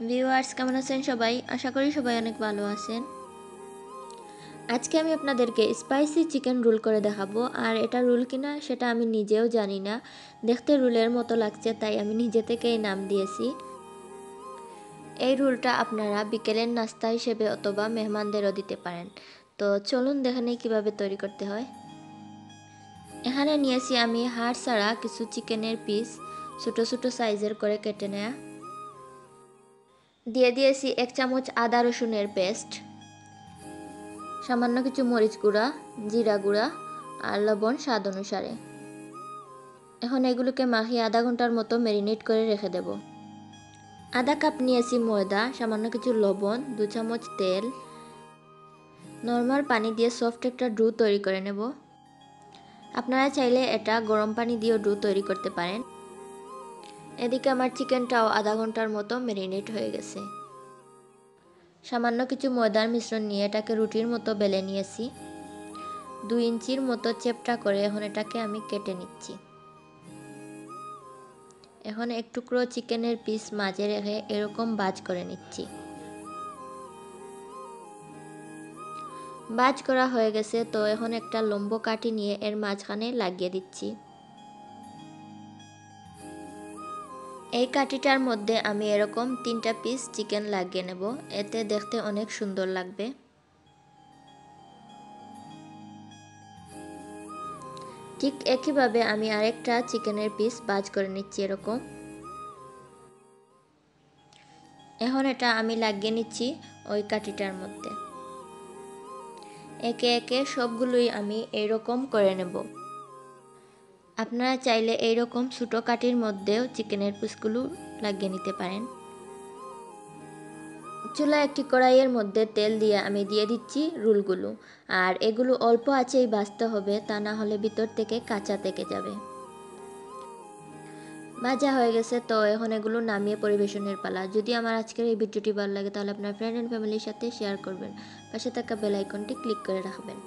Viewers কেমন আছেন সবাই? আশা করি সবাই অনেক ভালো আছেন। আজকে আমি আপনাদেরকে স্পাইসি চিকেন রোল করে দেখাবো। আর এটা রোল কিনা সেটা আমি নিজেও জানি না, দেখতে রোলের মতো লাগছে তাই আমি নিজে থেকেই নাম দিয়েছি। এই রোলটা আপনারা বিকেলের নাস্তা হিসেবে অথবা মেহমানদেরও দিতে পারেন। তো চলুন দেখে নিই কীভাবে তৈরি করতে হয়। এখানে নিয়েছি আমি হাড় ছাড়া কিছু চিকেনের পিস, ছোটো ছোটো সাইজের করে কেটে নেয়া। দিয়ে দিয়েছি 1 চামচ আদা রসুনের পেস্ট, সামান্য কিছু মরিচ গুঁড়া, জিরা গুঁড়া আর লবণ স্বাদ অনুসারে। এখন এগুলোকে মাখিয়ে আধা ঘন্টার মতো ম্যারিনেট করে রেখে দেব। আধা কাপ নিয়েছি ময়দা, সামান্য কিছু লবণ, 2 চামচ তেল, নর্মাল পানি দিয়ে সফট একটা ডো তৈরি করে নেব। আপনারা চাইলে এটা গরম পানি দিয়েও ডো তৈরি করতে পারেন। এদিকে আমার চিকেনটাও আধা ঘন্টার মতো ম্যারিনেট হয়ে গেছে। সামান্য কিছু ময়দার মিশ্রণ নিয়ে এটাকে রুটির মতো বেলে নিয়েছি। 2 ইঞ্চির মতো চেপটা করে এখন এটাকে আমি কেটে নিচ্ছি। এখন এক টুকরো চিকেনের পিস মাঝে রেখে এরকম ভাঁজ করে নিচ্ছি। ভাঁজ করা হয়ে গেছে, তো এখন একটা লম্ব কাঠি নিয়ে এর মাঝখানে লাগিয়ে দিচ্ছি। এই কাঠিটার মধ্যে আমি এরকম 3টা পিস চিকেন লাগিয়ে নেব, এতে দেখতে অনেক সুন্দর লাগবে। ঠিক একইভাবে আমি আরেকটা চিকেনের পিস ভাঁজ করে নিচ্ছি এরকম। এখন এটা আমি লাগিয়ে নিচ্ছি ওই কাঠিটার মধ্যে। একে একে সবগুলোই আমি এইরকম করে নেব। আপনারা চাইলে এইরকম ছোটো কাঠির মধ্যেও চিকেনের পিসগুলো লাগিয়ে নিতে পারেন। চুলায় একটি কড়াইয়ের মধ্যে তেল দিয়ে আমি দিয়ে দিচ্ছি রোলগুলো। আর এগুলো অল্প আঁচেই ভাজতে হবে, তা না হলে ভিতর থেকে কাঁচা থেকে যাবে। ভাজা হয়ে গেছে, তো এখন এগুলো নামিয়ে পরিবেশনের পালা। যদি আমার আজকের এই ভিডিওটি ভালো লাগে তাহলে আপনার ফ্রেন্ড অ্যান্ড ফ্যামিলির সাথে শেয়ার করবেন। পাশে থাকা বেল আইকনটি ক্লিক করে রাখবেন।